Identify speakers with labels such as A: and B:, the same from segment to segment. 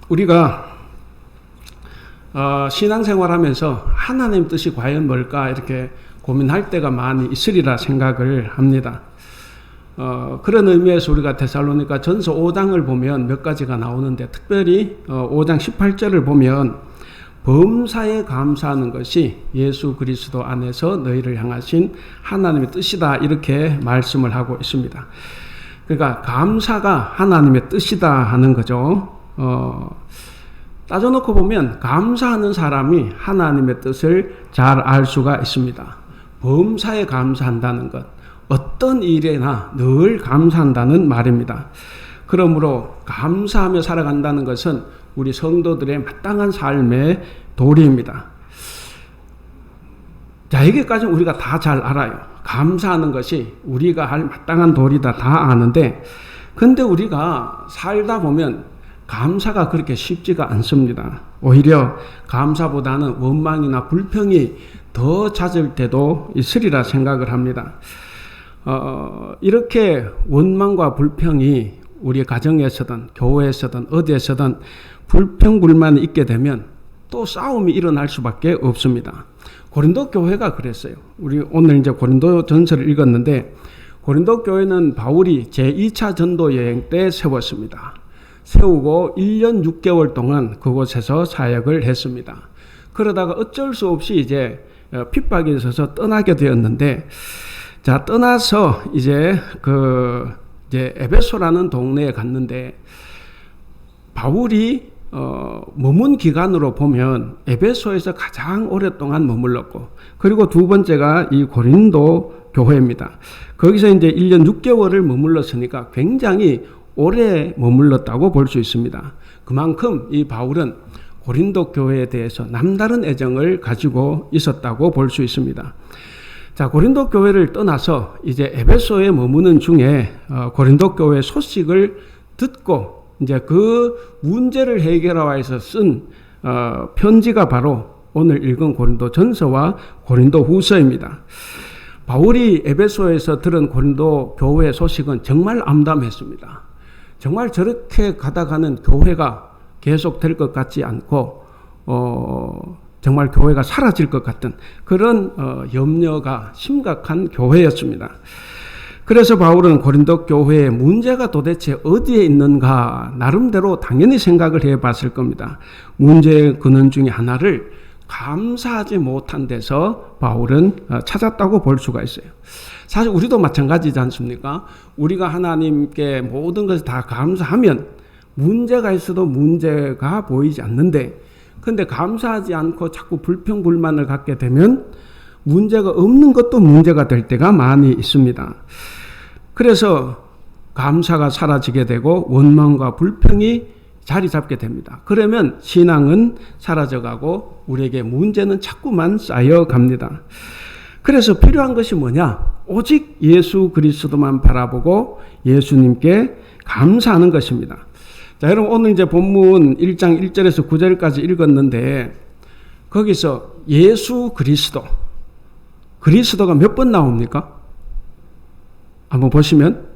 A: 우리가 신앙생활하면서 하나님 뜻이 과연 뭘까 이렇게 고민할 때가 많이 있으리라 생각을 합니다. 그런 의미에서 우리가 데살로니가 전서 5장을 보면 몇 가지가 나오는데, 특별히 5장 18절을 보면 범사에 감사하는 것이 예수 그리스도 안에서 너희를 향하신 하나님의 뜻이다, 이렇게 말씀을 하고 있습니다. 그러니까 감사가 하나님의 뜻이다 하는 거죠. 따져놓고 보면 감사하는 사람이 하나님의 뜻을 잘 알 수가 있습니다. 범사에 감사한다는 것, 어떤 일에나 늘 감사한다는 말입니다. 그러므로 감사하며 살아간다는 것은 우리 성도들의 마땅한 삶의 도리입니다. 자, 여기까지 우리가 다 잘 알아요. 감사하는 것이 우리가 할 마땅한 도리다, 다 아는데, 근데 우리가 살다 보면 감사가 그렇게 쉽지가 않습니다. 오히려 감사보다는 원망이나 불평이 더 잦을 때도 있으리라 생각을 합니다. 이렇게 원망과 불평이 우리 가정에서든 교회에서든 어디에서든 불평불만이 있게 되면 또 싸움이 일어날 수밖에 없습니다. 고린도 교회가 그랬어요. 우리 오늘 이제 고린도 전서를 읽었는데, 고린도 교회는 바울이 제2차 전도 여행 때 세웠습니다. 세우고 1년 6개월 동안 그곳에서 사역을 했습니다. 그러다가 어쩔 수 없이 이제 핍박이 있어서 떠나게 되었는데, 자, 떠나서 이제 에베소라는 동네에 갔는데, 바울이 머문 기간으로 보면 에베소에서 가장 오랫동안 머물렀고, 그리고 두 번째가 이 고린도 교회입니다. 거기서 이제 1년 6개월을 머물렀으니까 굉장히 오래 머물렀다고 볼 수 있습니다. 그만큼 이 바울은 고린도 교회에 대해서 남다른 애정을 가지고 있었다고 볼 수 있습니다. 자, 고린도 교회를 떠나서 이제 에베소에 머무는 중에 고린도 교회 소식을 듣고 이제 그 문제를 해결하기 위해서 쓴 편지가 바로 오늘 읽은 고린도 전서와 고린도 후서입니다. 바울이 에베소에서 들은 고린도 교회 소식은 정말 암담했습니다. 정말 저렇게 가다가는 교회가 계속 될 것 같지 않고 정말 교회가 사라질 것 같은 그런 염려가 심각한 교회였습니다. 그래서 바울은 고린도 교회의 문제가 도대체 어디에 있는가 나름대로 당연히 생각을 해봤을 겁니다. 문제의 근원 중에 하나를 감사하지 못한 데서 바울은 찾았다고 볼 수가 있어요. 사실 우리도 마찬가지지 않습니까? 우리가 하나님께 모든 것을 다 감사하면 문제가 있어도 문제가 보이지 않는데, 근데 감사하지 않고 자꾸 불평불만을 갖게 되면 문제가 없는 것도 문제가 될 때가 많이 있습니다. 그래서 감사가 사라지게 되고 원망과 불평이 자리 잡게 됩니다. 그러면 신앙은 사라져가고 우리에게 문제는 자꾸만 쌓여갑니다. 그래서 필요한 것이 뭐냐? 오직 예수 그리스도만 바라보고 예수님께 감사하는 것입니다. 자, 여러분 오늘 이제 본문 1장 1절에서 9절까지 읽었는데, 거기서 예수 그리스도가 몇 번 나옵니까? 한번 보시면,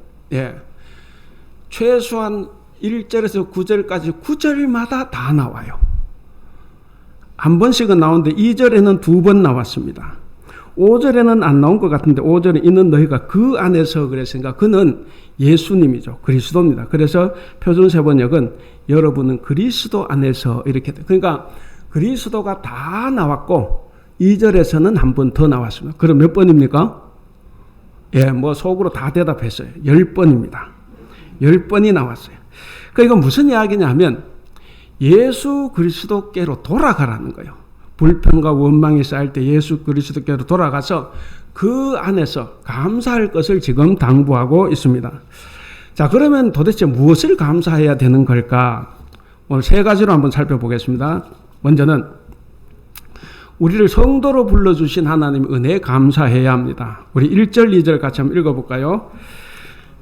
A: 최소한 1절에서 9절까지 9절마다 다 나와요. 한 번씩은 나오는데 2절에는 2번 나왔습니다. 5절에는 안 나온 것 같은데 5절에 있는 너희가 그 안에서 그랬으니까 그는 예수님이죠. 그리스도입니다. 그래서 표준세번역은 여러분은 그리스도 안에서 이렇게 돼. 그러니까 그리스도가 다 나왔고 2절에서는 한 번 더 나왔습니다. 그럼 몇 번입니까? 뭐 속으로 다 대답했어요. 10번입니다. 10번이 나왔어요. 그러니까 이건 무슨 이야기냐면 예수 그리스도께로 돌아가라는 거예요. 불평과 원망이 쌓일 때 예수 그리스도께로 돌아가서 그 안에서 감사할 것을 지금 당부하고 있습니다. 자, 그러면 도대체 무엇을 감사해야 되는 걸까? 오늘 세 가지로 한번 살펴보겠습니다. 먼저는 우리를 성도로 불러주신 하나님의 은혜에 감사해야 합니다. 우리 1절, 2절 같이 한번 읽어볼까요?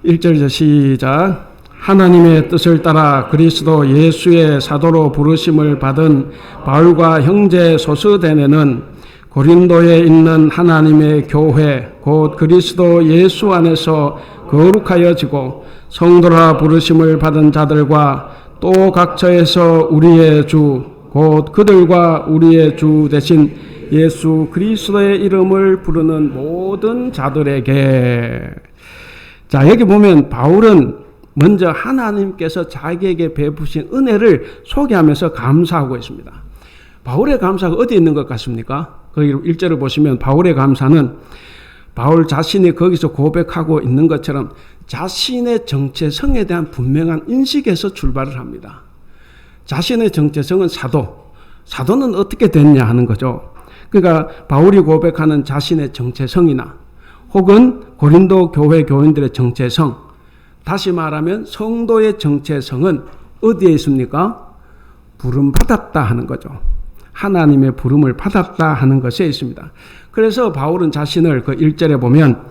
A: 1절에서 시작. 하나님의 뜻을 따라 그리스도 예수의 사도로 부르심을 받은 바울과 형제 소스데네는 고린도에 있는 하나님의 교회 곧 그리스도 예수 안에서 거룩하여지고 성도라 부르심을 받은 자들과 또 각처에서 우리의 주 곧 그들과 우리의 주 대신 예수 그리스도의 이름을 부르는 모든 자들에게. 자, 여기 보면 바울은 먼저 하나님께서 자기에게 베푸신 은혜를 소개하면서 감사하고 있습니다. 바울의 감사가 어디 있는 것 같습니까? 거기 1절을 보시면 바울의 감사는 바울 자신이 거기서 고백하고 있는 것처럼 자신의 정체성에 대한 분명한 인식에서 출발을 합니다. 자신의 정체성은 사도는 어떻게 됐냐 하는 거죠. 그러니까 바울이 고백하는 자신의 정체성이나 혹은 고린도 교회 교인들의 정체성, 다시 말하면 성도의 정체성은 어디에 있습니까? 부름받았다 하는 거죠. 하나님의 부름을 받았다 하는 것에 있습니다. 그래서 바울은 자신을 그 1절에 보면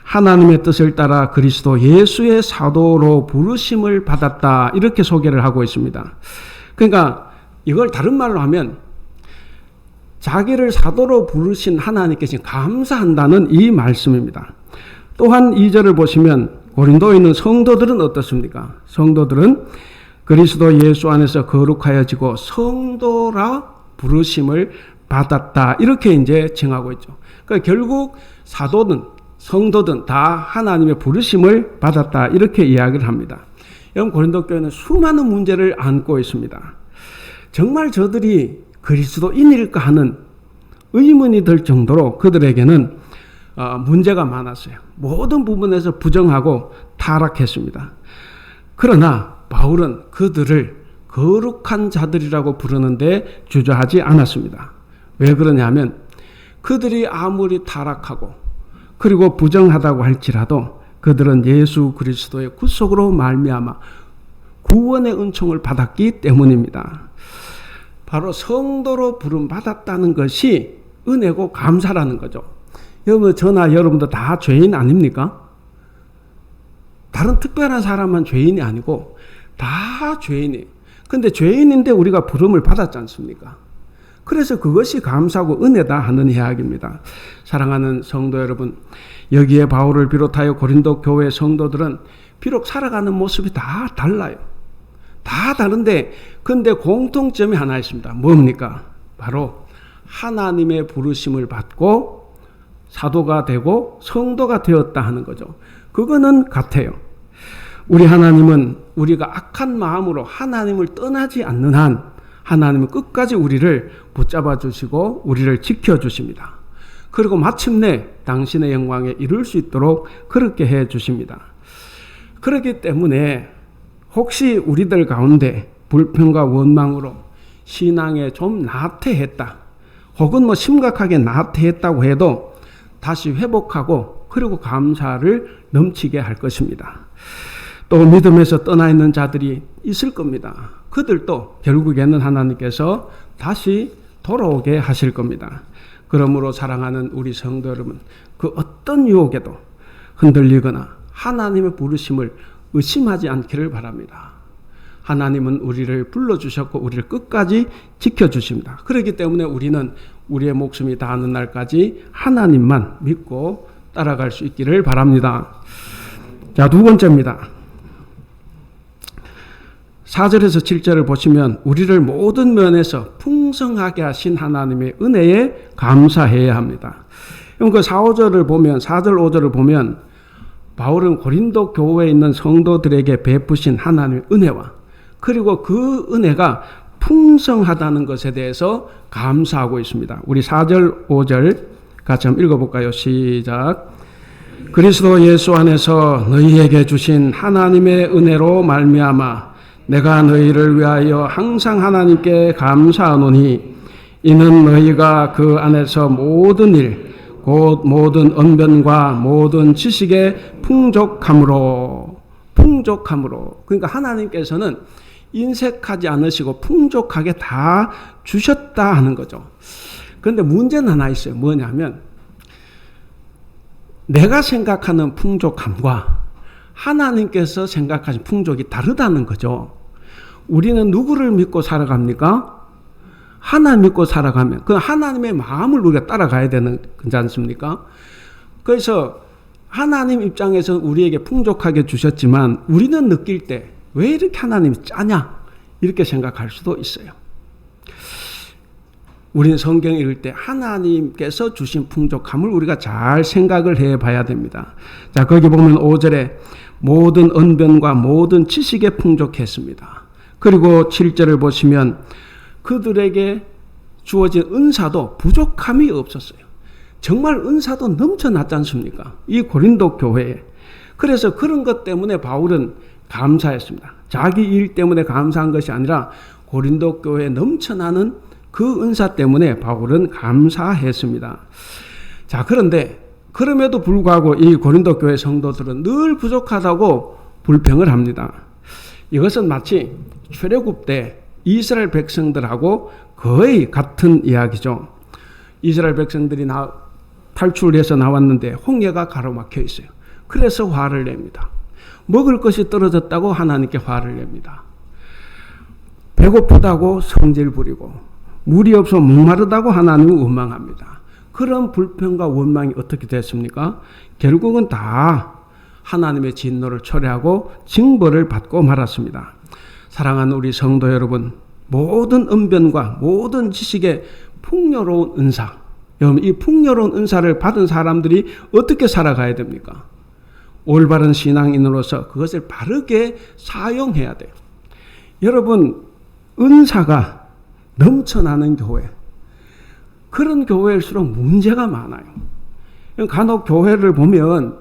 A: 하나님의 뜻을 따라 그리스도 예수의 사도로 부르심을 받았다 이렇게 소개를 하고 있습니다. 그러니까 이걸 다른 말로 하면 자기를 사도로 부르신 하나님께 지금 감사한다는 이 말씀입니다. 또한 2절을 보시면 고린도에 있는 성도들은 어떻습니까? 성도들은 그리스도 예수 안에서 거룩하여지고 성도라 부르심을 받았다 이렇게 이제 칭하고 있죠. 그러니까 결국 사도든 성도든 다 하나님의 부르심을 받았다 이렇게 이야기를 합니다. 여러분, 고린도 교회는 수많은 문제를 안고 있습니다. 정말 저들이 그리스도인일까 하는 의문이 들 정도로 그들에게는 문제가 많았어요. 모든 부분에서 부정하고 타락했습니다. 그러나 바울은 그들을 거룩한 자들이라고 부르는데 주저하지 않았습니다. 왜 그러냐면 그들이 아무리 타락하고 그리고 부정하다고 할지라도 그들은 예수 그리스도의 구속으로 말미암아 구원의 은총을 받았기 때문입니다. 바로 성도로 부름받았다는 것이 은혜고 감사라는 거죠. 여러분, 저나 여러분도 다 죄인 아닙니까? 다른 특별한 사람만 죄인이 아니고 다 죄인이에요. 근데 죄인인데 우리가 부름을 받았지 않습니까? 그래서 그것이 감사고 은혜다 하는 이야기입니다. 사랑하는 성도 여러분, 여기에 바울을 비롯하여 고린도 교회 성도들은 비록 살아가는 모습이 다 달라요. 다 다른데 근데 공통점이 하나 있습니다. 뭡니까? 바로 하나님의 부르심을 받고 사도가 되고 성도가 되었다 하는 거죠. 그거는 같아요. 우리 하나님은 우리가 악한 마음으로 하나님을 떠나지 않는 한 하나님은 끝까지 우리를 붙잡아 주시고 우리를 지켜주십니다. 그리고 마침내 당신의 영광에 이룰 수 있도록 그렇게 해 주십니다. 그렇기 때문에 혹시 우리들 가운데 불평과 원망으로 신앙에 좀 나태했다 혹은 심각하게 나태했다고 해도 다시 회복하고 그리고 감사를 넘치게 할 것입니다. 또 믿음에서 떠나 있는 자들이 있을 겁니다. 그들도 결국에는 하나님께서 다시 돌아오게 하실 겁니다. 그러므로 사랑하는 우리 성도 여러분, 그 어떤 유혹에도 흔들리거나 하나님의 부르심을 의심하지 않기를 바랍니다. 하나님은 우리를 불러주셨고 우리를 끝까지 지켜주십니다. 그렇기 때문에 우리는 우리의 목숨이 닿는 날까지 하나님만 믿고 따라갈 수 있기를 바랍니다. 자, 두 번째입니다. 4절에서 7절을 보시면 우리를 모든 면에서 풍성하게 하신 하나님의 은혜에 감사해야 합니다. 그 4, 5절을 보면 바울은 고린도 교회에 있는 성도들에게 베푸신 하나님의 은혜와 그리고 그 은혜가 풍성하다는 것에 대해서 감사하고 있습니다. 우리 4절, 5절 같이 한번 읽어볼까요? 시작. 그리스도 예수 안에서 너희에게 주신 하나님의 은혜로 말미암아 내가 너희를 위하여 항상 하나님께 감사하노니 이는 너희가 그 안에서 모든 일 곧 모든 언변과 모든 지식에 풍족함으로 그러니까 하나님께서는 인색하지 않으시고 풍족하게 다 주셨다 하는 거죠. 그런데 문제는 하나 있어요. 뭐냐면 내가 생각하는 풍족함과 하나님께서 생각하신 풍족이 다르다는 거죠. 우리는 누구를 믿고 살아갑니까? 하나님 믿고 살아가면 그 하나님의 마음을 우리가 따라가야 되는 거지 않습니까? 그래서 하나님 입장에서는 우리에게 풍족하게 주셨지만 우리는 느낄 때 왜 이렇게 하나님이 짜냐? 이렇게 생각할 수도 있어요. 우리는 성경 읽을 때 하나님께서 주신 풍족함을 우리가 잘 생각을 해봐야 됩니다. 자, 거기 보면 5절에 모든 언변과 모든 지식에 풍족했습니다. 그리고 7절을 보시면 그들에게 주어진 은사도 부족함이 없었어요. 정말 은사도 넘쳐났지 않습니까? 이 고린도 교회에. 그래서 그런 것 때문에 바울은 감사했습니다. 자기 일 때문에 감사한 것이 아니라 고린도 교회에 넘쳐나는 그 은사 때문에 바울은 감사했습니다. 자, 그런데 그럼에도 불구하고 이 고린도 교회 성도들은 늘 부족하다고 불평을 합니다. 이것은 마치 출애굽 때 이스라엘 백성들하고 거의 같은 이야기죠. 이스라엘 백성들이 탈출해서 나왔는데 홍해가 가로막혀 있어요. 그래서 화를 냅니다. 먹을 것이 떨어졌다고 하나님께 화를 냅니다. 배고프다고 성질 부리고 물이 없어 목마르다고 하나님을 원망합니다. 그런 불평과 원망이 어떻게 됐습니까? 결국은 다 하나님의 진노를 초래하고 징벌을 받고 말았습니다. 사랑하는 우리 성도 여러분, 모든 언변과 모든 지식의 풍요로운 은사, 여러분 이 풍요로운 은사를 받은 사람들이 어떻게 살아가야 됩니까? 올바른 신앙인으로서 그것을 바르게 사용해야 돼요. 여러분, 은사가 넘쳐나는 교회, 그런 교회일수록 문제가 많아요. 간혹 교회를 보면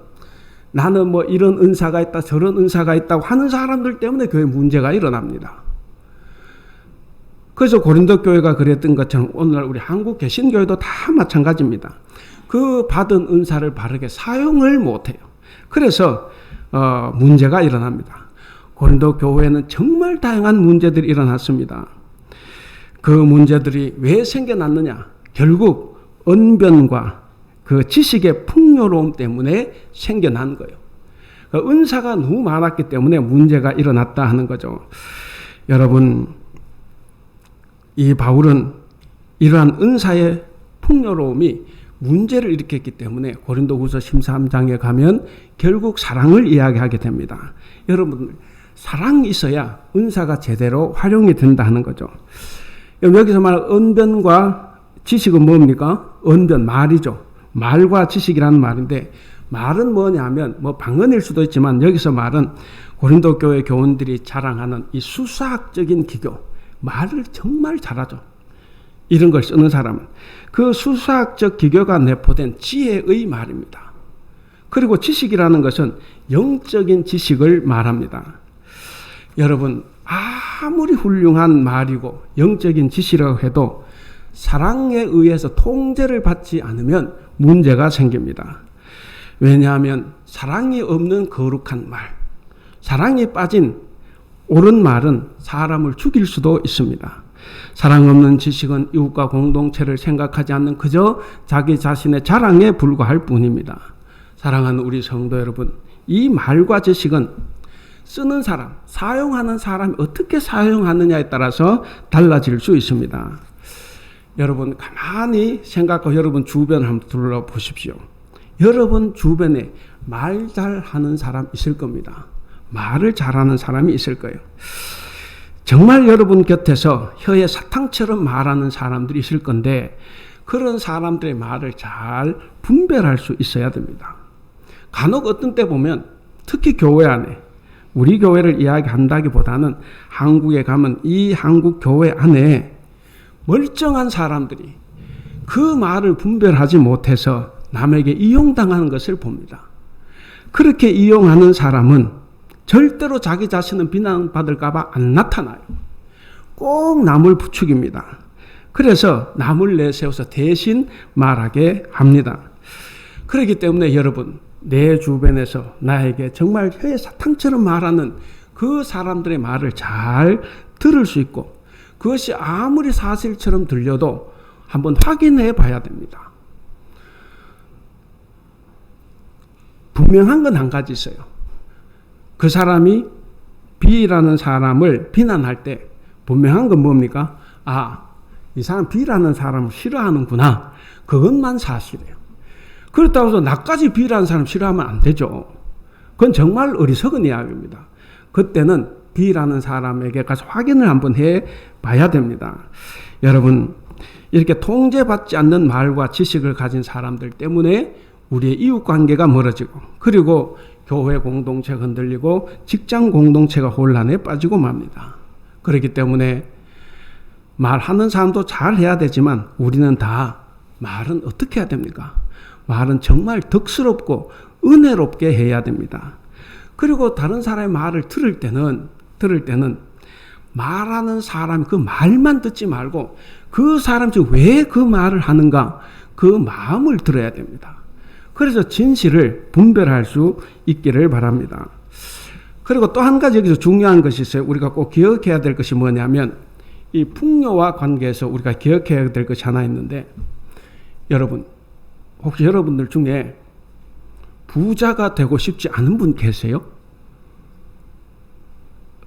A: 나는 뭐 이런 은사가 있다 저런 은사가 있다고 하는 사람들 때문에 교회 문제가 일어납니다. 그래서 고린도 교회가 그랬던 것처럼 오늘날 우리 한국 개신교회도 다 마찬가지입니다. 그 받은 은사를 바르게 사용을 못해요. 그래서 문제가 일어납니다. 고린도 교회는 정말 다양한 문제들이 일어났습니다. 그 문제들이 왜 생겨났느냐? 결국 언변과 그 지식의 풍요로움 때문에 생겨난 거예요. 은사가 너무 많았기 때문에 문제가 일어났다 하는 거죠. 여러분, 이 바울은 이러한 은사의 풍요로움이 문제를 일으켰기 때문에 고린도후서 13장에 가면 결국 사랑을 이야기하게 됩니다. 여러분, 사랑이 있어야 은사가 제대로 활용이 된다 하는 거죠. 여기서 말하는 언변과 지식은 뭡니까? 언변, 말이죠. 말과 지식이라는 말인데, 말은 뭐냐면 뭐 방언일 수도 있지만 여기서 말은 고린도 교회 교원들이 자랑하는 이 수사학적인 기교, 말을 정말 잘하죠. 이런 걸 쓰는 사람은 그 수사학적 기교가 내포된 지혜의 말입니다. 그리고 지식이라는 것은 영적인 지식을 말합니다. 여러분, 아무리 훌륭한 말이고 영적인 지식이라고 해도 사랑에 의해서 통제를 받지 않으면 문제가 생깁니다. 왜냐하면 사랑이 없는 거룩한 말, 사랑이 빠진 옳은 말은 사람을 죽일 수도 있습니다. 사랑 없는 지식은 이웃과 공동체를 생각하지 않는 그저 자기 자신의 자랑에 불과할 뿐입니다. 사랑하는 우리 성도 여러분, 이 말과 지식은 쓰는 사람, 사용하는 사람이 어떻게 사용하느냐에 따라서 달라질 수 있습니다. 여러분 가만히 생각하고 여러분 주변을 한번 둘러보십시오. 여러분 주변에 말 잘하는 사람 있을 겁니다. 말을 잘하는 사람이 있을 거예요. 정말 여러분 곁에서 혀에 사탕처럼 말하는 사람들이 있을 건데 그런 사람들의 말을 잘 분별할 수 있어야 됩니다. 간혹 어떤 때 보면 특히 교회 안에 우리 교회를 이야기한다기보다는 한국에 가면 이 한국 교회 안에 멀쩡한 사람들이 그 말을 분별하지 못해서 남에게 이용당하는 것을 봅니다. 그렇게 이용하는 사람은 절대로 자기 자신은 비난받을까 봐 안 나타나요. 꼭 남을 부추깁니다. 그래서 남을 내세워서 대신 말하게 합니다. 그렇기 때문에 여러분, 내 주변에서 나에게 정말 혀의 사탕처럼 말하는 그 사람들의 말을 잘 들을 수 있고 그것이 아무리 사실처럼 들려도 한번 확인해 봐야 됩니다. 분명한 건 한 가지 있어요. 그 사람이 B라는 사람을 비난할 때 분명한 건 뭡니까? 아, 이 사람 B라는 사람을 싫어하는구나. 그것만 사실이에요. 그렇다고 해서 나까지 B라는 사람 싫어하면 안 되죠. 그건 정말 어리석은 이야기입니다. 그때는 B라는 사람에게 가서 확인을 한번 해 봐야 됩니다. 여러분, 이렇게 통제받지 않는 말과 지식을 가진 사람들 때문에 우리의 이웃 관계가 멀어지고, 그리고 교회 공동체가 흔들리고 직장 공동체가 혼란에 빠지고 맙니다. 그렇기 때문에 말하는 사람도 잘 해야 되지만 우리는 다 말은 어떻게 해야 됩니까? 말은 정말 덕스럽고 은혜롭게 해야 됩니다. 그리고 다른 사람의 말을 들을 때는 말하는 사람이 그 말만 듣지 말고 그 사람이 왜 그 말을 하는가, 그 마음을 들어야 됩니다. 그래서 진실을 분별할 수 있기를 바랍니다. 그리고 또 한 가지 여기서 중요한 것이 있어요. 우리가 꼭 기억해야 될 것이 뭐냐면, 이 풍요와 관계에서 우리가 기억해야 될 것이 하나 있는데, 여러분, 혹시 여러분들 중에 부자가 되고 싶지 않은 분 계세요?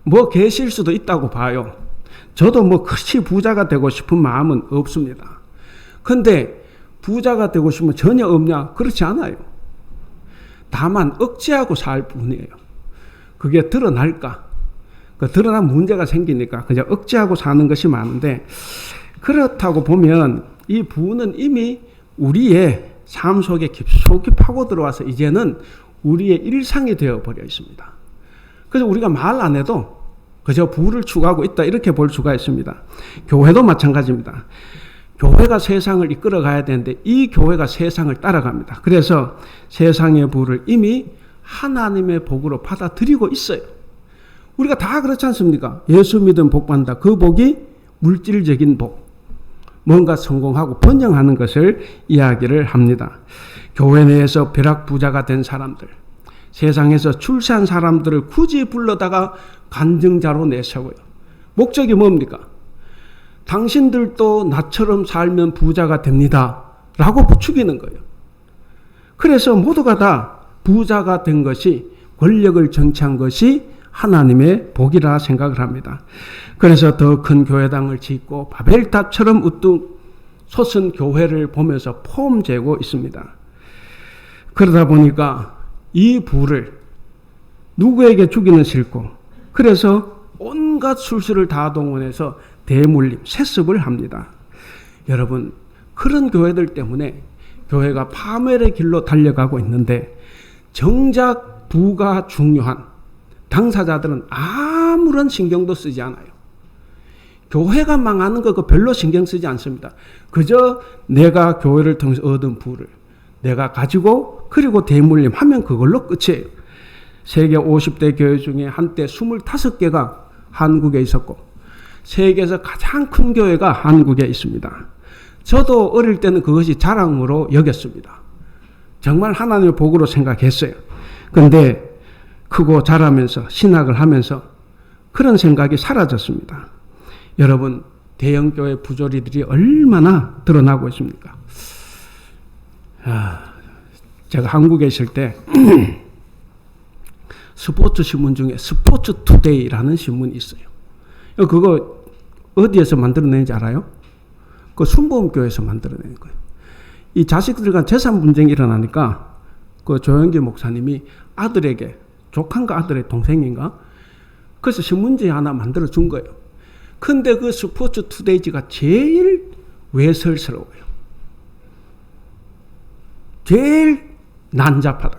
A: 뭐 계실 수도 있다고 봐요. 저도 뭐 크게 부자가 되고 싶은 마음은 없습니다. 근데 부자가 되고 싶으면 전혀 없냐? 그렇지 않아요. 다만 억제하고 살 뿐이에요. 그게 드러날까? 드러난 문제가 생기니까 그냥 억제하고 사는 것이 많은데, 그렇다고 보면 이 부는 이미 우리의 삶 속에 깊숙이 파고 들어와서 이제는 우리의 일상이 되어버려 있습니다. 그래서 우리가 말 안 해도 그저 부를 추구하고 있다, 이렇게 볼 수가 있습니다. 교회도 마찬가지입니다. 교회가 세상을 이끌어 가야 되는데 이 교회가 세상을 따라갑니다. 그래서 세상의 부를 이미 하나님의 복으로 받아들이고 있어요. 우리가 다 그렇지 않습니까? 예수 믿음 복 받는다. 그 복이 물질적인 복, 뭔가 성공하고 번영하는 것을 이야기를 합니다. 교회 내에서 벼락부자가 된 사람들, 세상에서 출세한 사람들을 굳이 불러다가 간증자로 내세워요. 목적이 뭡니까? 당신들도 나처럼 살면 부자가 됩니다 라고 부추기는 거예요. 그래서 모두가 다 부자가 된 것이, 권력을 정치한 것이 하나님의 복이라 생각을 합니다. 그래서 더 큰 교회당을 짓고 바벨탑처럼 우뚝 솟은 교회를 보면서 폼 재고 있습니다. 그러다 보니까 이 부를 누구에게 주기는 싫고, 그래서 온갖 술수를 다 동원해서 대물림, 세습을 합니다. 여러분, 그런 교회들 때문에 교회가 파멸의 길로 달려가고 있는데, 정작 부가 중요한 당사자들은 아무런 신경도 쓰지 않아요. 교회가 망하는 거 별로 신경 쓰지 않습니다. 그저 내가 교회를 통해서 얻은 부를 내가 가지고, 그리고 대물림 하면 그걸로 끝이에요. 세계 50대 교회 중에 한때 25개가 한국에 있었고, 세계에서 가장 큰 교회가 한국에 있습니다. 저도 어릴 때는 그것이 자랑으로 여겼습니다. 정말 하나님의 복으로 생각했어요. 그런데 크고 자라면서 신학을 하면서 그런 생각이 사라졌습니다. 여러분, 대형교회 부조리들이 얼마나 드러나고 있습니까? 제가 한국에 있을 때 스포츠 신문 중에 스포츠 투데이라는 신문이 있어요. 그거 어디에서 만들어내는지 알아요? 그 순복음교회에서 만들어내는 거예요. 이 자식들 간 재산 분쟁이 일어나니까 그 조영기 목사님이 아들에게, 조카인가 아들의 동생인가, 그래서 신문지 하나 만들어 준 거예요. 근데 그 스포츠 투데이지가 제일 외설스러워요. 제일 난잡하다.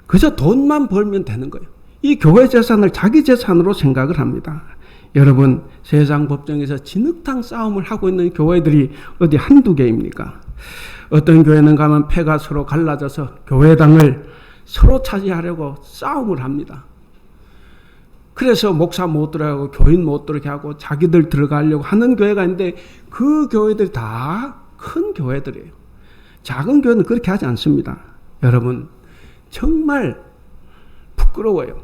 A: 그저 돈만 벌면 되는 거예요. 이 교회 재산을 자기 재산으로 생각을 합니다. 여러분, 세상 법정에서 진흙탕 싸움을 하고 있는 교회들이 어디 한두 개입니까? 어떤 교회는 가면 패가 서로 갈라져서 교회당을 서로 차지하려고 싸움을 합니다. 그래서 목사 못 들어가고 교인 못 들어가게 하고 자기들 들어가려고 하는 교회가 있는데, 그 교회들이 다 큰 교회들이에요. 작은 교회는 그렇게 하지 않습니다. 여러분, 정말 부끄러워요.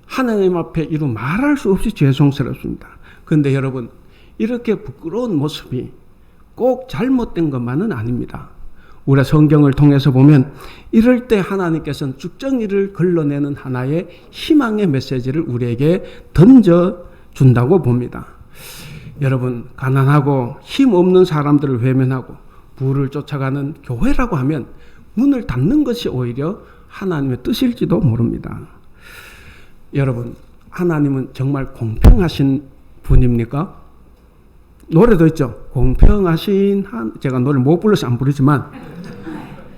A: 하나님 앞에 이루 말할 수 없이 죄송스럽습니다. 그런데 여러분, 이렇게 부끄러운 모습이 꼭 잘못된 것만은 아닙니다. 우리가 성경을 통해서 보면 이럴 때 하나님께서는 쭉정이를 걸러내는 하나의 희망의 메시지를 우리에게 던져준다고 봅니다. 여러분, 가난하고 힘없는 사람들을 외면하고 부를 쫓아가는 교회라고 하면 문을 닫는 것이 오히려 하나님의 뜻일지도 모릅니다. 여러분, 하나님은 정말 공평하신 분입니까? 노래도 있죠. 공평하신 제가 노래 못 불러서 안 부르지만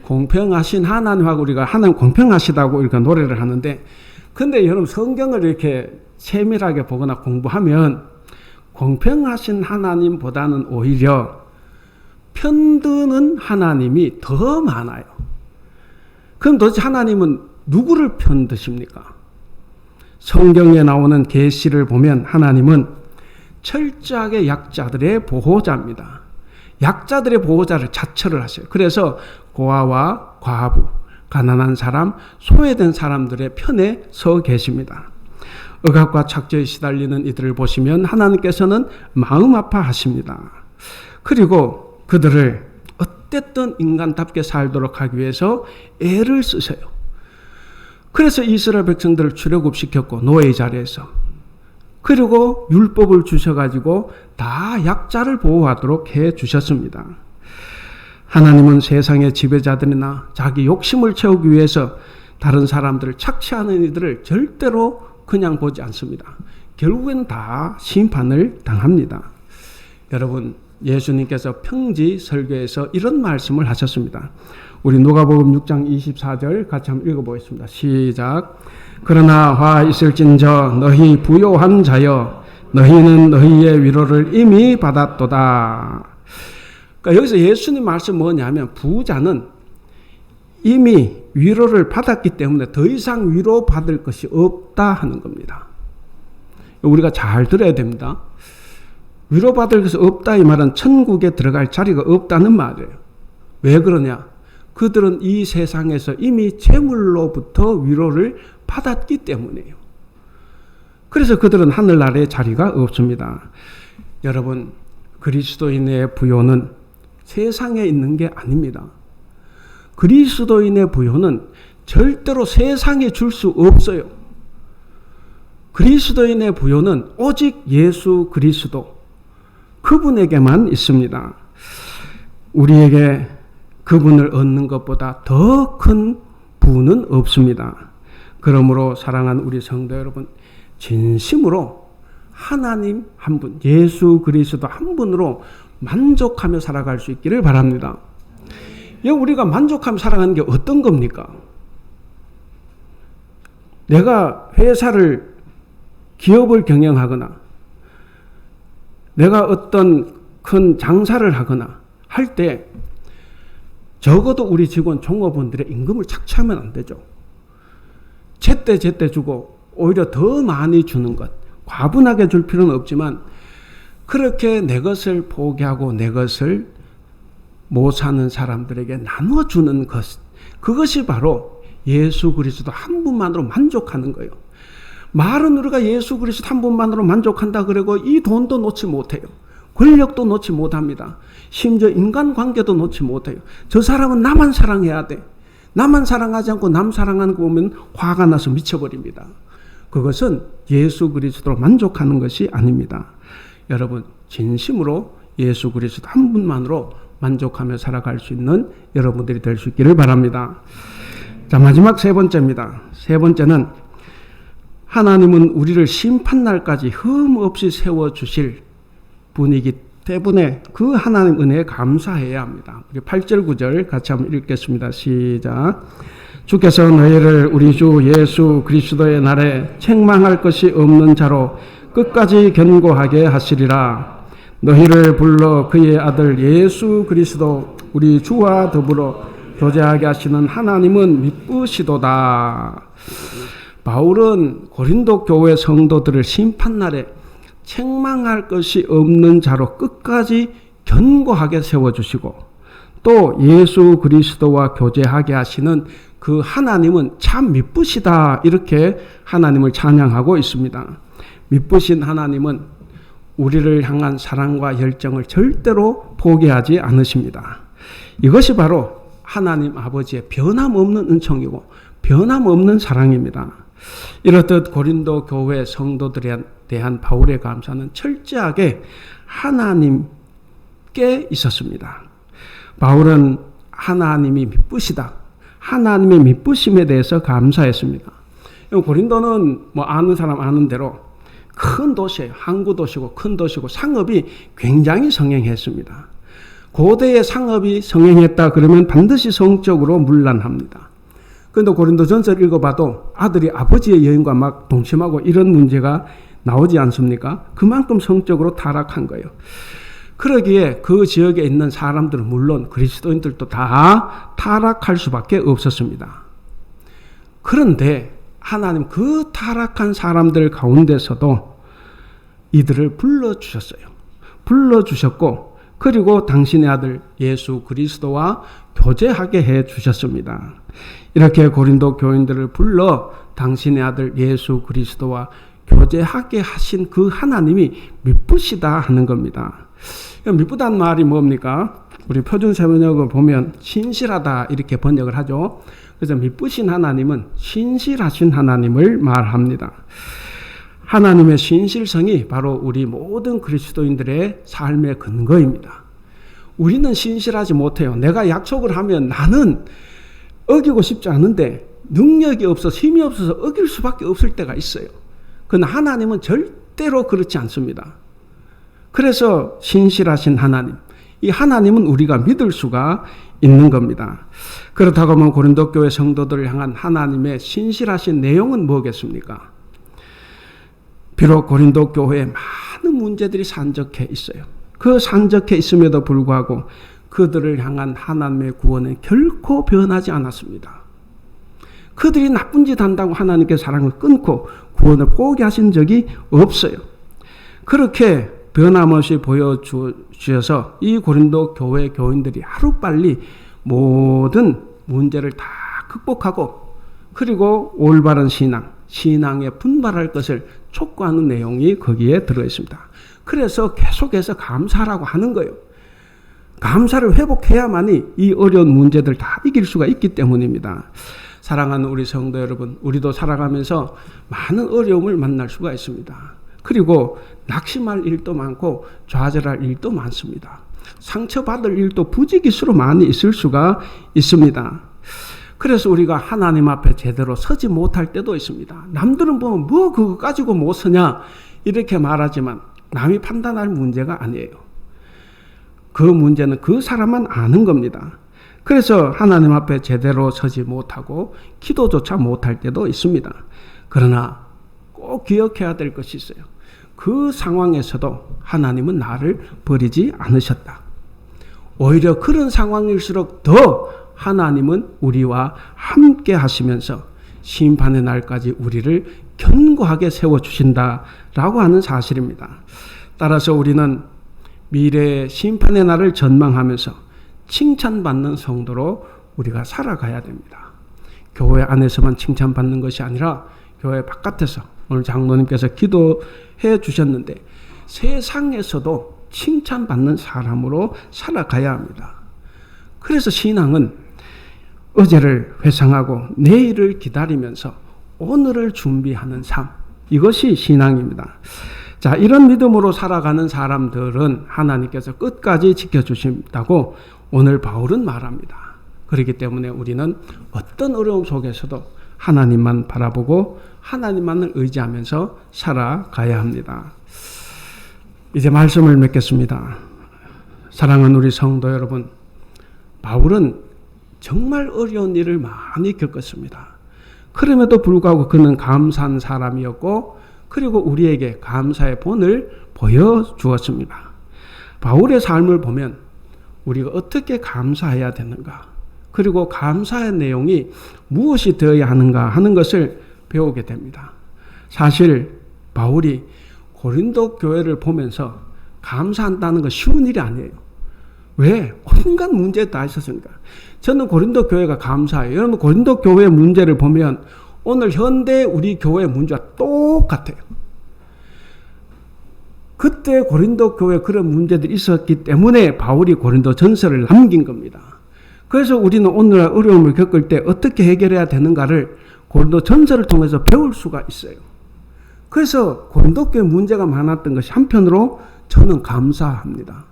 A: 공평하신 하나님하고 우리가 하나님 공평하시다고 우리가 노래를 하는데, 근데 여러분 성경을 이렇게 세밀하게 보거나 공부하면 공평하신 하나님보다는 오히려 편드는 하나님이 더 많아요. 그럼 도대체 하나님은 누구를 편드십니까? 성경에 나오는 계시를 보면 하나님은 철저하게 약자들의 보호자입니다. 약자들의 보호자를 자처를 하세요. 그래서 고아와 과부, 가난한 사람, 소외된 사람들의 편에 서 계십니다. 억압과 착취에 시달리는 이들을 보시면 하나님께서는 마음 아파하십니다. 그리고 그들을 어쨌든 인간답게 살도록 하기 위해서 애를 쓰세요. 그래서 이스라엘 백성들을 출애굽시켰고 노예의 자리에서, 그리고 율법을 주셔가지고 다 약자를 보호하도록 해 주셨습니다. 하나님은 세상의 지배자들이나 자기 욕심을 채우기 위해서 다른 사람들을 착취하는 이들을 절대로 그냥 보지 않습니다. 결국엔 다 심판을 당합니다. 여러분, 예수님께서 평지 설교에서 이런 말씀을 하셨습니다. 우리 누가복음 6장 24절 같이 한번 읽어보겠습니다. 시작. 그러나 화 있을진저 너희 부요한 자여, 너희는 너희의 위로를 이미 받았도다. 그러니까 여기서 예수님 말씀 뭐냐면, 부자는 이미 위로를 받았기 때문에 더 이상 위로받을 것이 없다 하는 겁니다. 우리가 잘 들어야 됩니다. 위로받을 것이 없다 이 말은 천국에 들어갈 자리가 없다는 말이에요. 왜 그러냐? 그들은 이 세상에서 이미 재물로부터 위로를 받았기 때문이에요. 그래서 그들은 하늘나라에 자리가 없습니다. 여러분, 그리스도인의 부요는 세상에 있는 게 아닙니다. 그리스도인의 부요는 절대로 세상에 줄 수 없어요. 그리스도인의 부요는 오직 예수 그리스도, 그분에게만 있습니다. 우리에게 그분을 얻는 것보다 더 큰 부는 없습니다. 그러므로 사랑하는 우리 성도 여러분, 진심으로 하나님 한 분, 예수 그리스도 한 분으로 만족하며 살아갈 수 있기를 바랍니다. 우리가 만족하며 살아가는 게 어떤 겁니까? 내가 회사를, 기업을 경영하거나 내가 어떤 큰 장사를 하거나 할 때 적어도 우리 직원 종업원들의 임금을 착취하면 안 되죠. 제때 주고 오히려 더 많이 주는 것, 과분하게 줄 필요는 없지만 그렇게 내 것을 포기하고 내 것을 못 사는 사람들에게 나눠주는 것, 그것이 바로 예수 그리스도 한 분만으로 만족하는 거예요. 말은 우리가 예수 그리스도 한 분만으로 만족한다 그러고 이 돈도 놓지 못해요. 권력도 놓지 못합니다. 심지어 인간관계도 놓지 못해요. 저 사람은 나만 사랑해야 돼. 나만 사랑하지 않고 남 사랑하는 거 보면 화가 나서 미쳐버립니다. 그것은 예수 그리스도로 만족하는 것이 아닙니다. 여러분, 진심으로 예수 그리스도 한 분만으로 만족하며 살아갈 수 있는 여러분들이 될 수 있기를 바랍니다. 자, 마지막 세 번째입니다. 세 번째는 하나님은 우리를 심판날까지 흠없이 세워주실 분이기 때문에 그 하나님 은혜에 감사해야 합니다. 우리 8절 9절 같이 한번 읽겠습니다. 시작. 주께서 너희를 우리 주 예수 그리스도의 날에 책망할 것이 없는 자로 끝까지 견고하게 하시리라. 너희를 불러 그의 아들 예수 그리스도 우리 주와 더불어 교제하게 하시는 하나님은 미쁘시도다. 바울은 고린도 교회 성도들을 심판날에 책망할 것이 없는 자로 끝까지 견고하게 세워주시고, 또 예수 그리스도와 교제하게 하시는 그 하나님은 참 미쁘시다, 이렇게 하나님을 찬양하고 있습니다. 미쁘신 하나님은 우리를 향한 사랑과 열정을 절대로 포기하지 않으십니다. 이것이 바로 하나님 아버지의 변함없는 은총이고 변함없는 사랑입니다. 이렇듯 고린도 교회 성도들에 대한 바울의 감사는 철저하게 하나님께 있었습니다. 바울은 하나님이 미쁘시다, 하나님의 미쁘심에 대해서 감사했습니다. 고린도는 뭐 아는 사람 아는 대로 큰 도시예요. 항구 도시고 큰 도시고 상업이 굉장히 성행했습니다. 고대의 상업이 성행했다 그러면 반드시 성적으로 문란합니다. 그런데 고린도전서를 읽어봐도 아들이 아버지의 여인과 막 동침하고 이런 문제가 나오지 않습니까? 그만큼 성적으로 타락한 거예요. 그러기에 그 지역에 있는 사람들은 물론 그리스도인들도 다 타락할 수밖에 없었습니다. 그런데 하나님 그 타락한 사람들 가운데서도 이들을 불러주셨어요. 불러주셨고 그리고 당신의 아들 예수 그리스도와 교제하게 해주셨습니다. 이렇게 고린도 교인들을 불러 당신의 아들 예수 그리스도와 교제하게 하신 그 하나님이 미쁘시다 하는 겁니다. 미쁘다는 말이 뭡니까? 우리 표준세번역을 보면 신실하다 이렇게 번역을 하죠. 그래서 미쁘신 하나님은 신실하신 하나님을 말합니다. 하나님의 신실성이 바로 우리 모든 그리스도인들의 삶의 근거입니다. 우리는 신실하지 못해요. 내가 약속을 하면 나는 어기고 싶지 않은데 능력이 없어서 힘이 없어서 어길 수밖에 없을 때가 있어요. 그러나 하나님은 절대로 그렇지 않습니다. 그래서 신실하신 하나님, 이 하나님은 우리가 믿을 수가 있는 겁니다. 그렇다고 하면 고린도 교회 성도들을 향한 하나님의 신실하신 내용은 뭐겠습니까? 비록 고린도 교회에 많은 문제들이 산적해 있어요. 그 산적해 있음에도 불구하고 그들을 향한 하나님의 구원은 결코 변하지 않았습니다. 그들이 나쁜 짓 한다고 하나님께 사랑을 끊고 구원을 포기하신 적이 없어요. 그렇게 변함없이 보여주셔서 이 고린도 교회 교인들이 하루빨리 모든 문제를 다 극복하고 그리고 올바른 신앙에 분발할 것을 촉구하는 내용이 거기에 들어있습니다. 그래서 계속해서 감사라고 하는 거예요. 감사를 회복해야만이 이 어려운 문제들 다 이길 수가 있기 때문입니다. 사랑하는 우리 성도 여러분, 우리도 살아가면서 많은 어려움을 만날 수가 있습니다. 그리고 낙심할 일도 많고 좌절할 일도 많습니다. 상처받을 일도 부지기수로 많이 있을 수가 있습니다. 그래서 우리가 하나님 앞에 제대로 서지 못할 때도 있습니다. 남들은 보면 뭐 그거 가지고 못 서냐 이렇게 말하지만 남이 판단할 문제가 아니에요. 그 문제는 그 사람만 아는 겁니다. 그래서 하나님 앞에 제대로 서지 못하고 기도조차 못할 때도 있습니다. 그러나 꼭 기억해야 될 것이 있어요. 그 상황에서도 하나님은 나를 버리지 않으셨다. 오히려 그런 상황일수록 더 하나님은 우리와 함께 하시면서 심판의 날까지 우리를 견고하게 세워주신다라고 하는 사실입니다. 따라서 우리는 미래의 심판의 날을 전망하면서 칭찬받는 성도로 우리가 살아가야 됩니다. 교회 안에서만 칭찬받는 것이 아니라 교회 바깥에서 오늘 장로님께서 기도해 주셨는데 세상에서도 칭찬받는 사람으로 살아가야 합니다. 그래서 신앙은 어제를 회상하고 내일을 기다리면서 오늘을 준비하는 삶, 이것이 신앙입니다. 자, 이런 믿음으로 살아가는 사람들은 하나님께서 끝까지 지켜주신다고 오늘 바울은 말합니다. 그렇기 때문에 우리는 어떤 어려움 속에서도 하나님만 바라보고 하나님만을 의지하면서 살아가야 합니다. 이제 말씀을 맺겠습니다. 사랑하는 우리 성도 여러분, 바울은 정말 어려운 일을 많이 겪었습니다. 그럼에도 불구하고 그는 감사한 사람이었고 그리고 우리에게 감사의 본을 보여주었습니다. 바울의 삶을 보면 우리가 어떻게 감사해야 되는가, 그리고 감사의 내용이 무엇이 되어야 하는가 하는 것을 배우게 됩니다. 사실 바울이 고린도 교회를 보면서 감사한다는 건 쉬운 일이 아니에요. 왜? 온갖 문제 다 있었으니까. 저는 고린도 교회가 감사해요. 여러분 고린도 교회의 문제를 보면 오늘 현대 우리 교회의 문제와 똑같아요. 그때 고린도 교회에 그런 문제들이 있었기 때문에 바울이 고린도 전서를 남긴 겁니다. 그래서 우리는 오늘날 어려움을 겪을 때 어떻게 해결해야 되는가를 고린도 전서를 통해서 배울 수가 있어요. 그래서 고린도 교회 문제가 많았던 것이 한편으로 저는 감사합니다.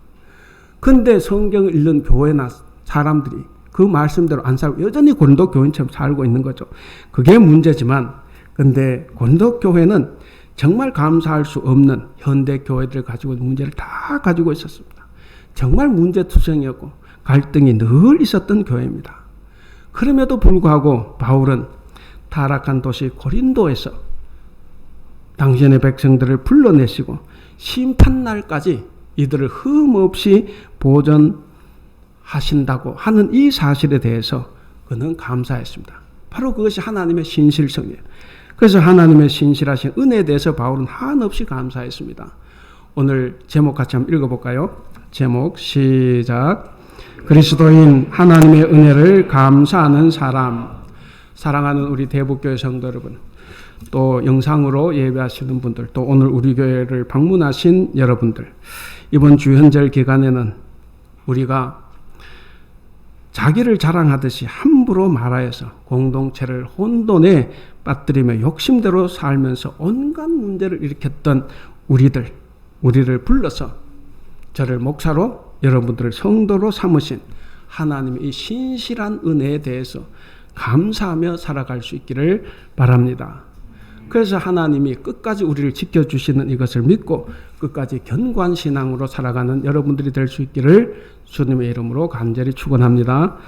A: 근데 성경을 읽는 교회나 사람들이 그 말씀대로 안 살고 여전히 고린도 교인처럼 살고 있는 거죠. 그게 문제지만 근데 고린도 교회는 정말 감사할 수 없는 현대 교회들을 가지고 있는 문제를 다 가지고 있었습니다. 정말 문제투성이었고 갈등이 늘 있었던 교회입니다. 그럼에도 불구하고 바울은 타락한 도시 고린도에서 당신의 백성들을 불러내시고 심판날까지 이들을 흠없이 보존하신다고 하는 이 사실에 대해서 그는 감사했습니다. 바로 그것이 하나님의 신실성이에요. 그래서 하나님의 신실하신 은혜에 대해서 바울은 한없이 감사했습니다. 오늘 제목 같이 한번 읽어볼까요? 제목 시작. 그리스도인 하나님의 은혜를 감사하는 사람. 사랑하는 우리 대북교회 성도 여러분, 또 영상으로 예배하시는 분들, 또 오늘 우리 교회를 방문하신 여러분들, 이번 주현절 기간에는 우리가 자기를 자랑하듯이 함부로 말하여서 공동체를 혼돈에 빠뜨리며 욕심대로 살면서 온갖 문제를 일으켰던 우리를 불러서 저를 목사로 여러분들을 성도로 삼으신 하나님의 이 신실한 은혜에 대해서 감사하며 살아갈 수 있기를 바랍니다. 그래서 하나님이 끝까지 우리를 지켜주시는 이것을 믿고 끝까지 견고한 신앙으로 살아가는 여러분들이 될 수 있기를 주님의 이름으로 간절히 축원합니다.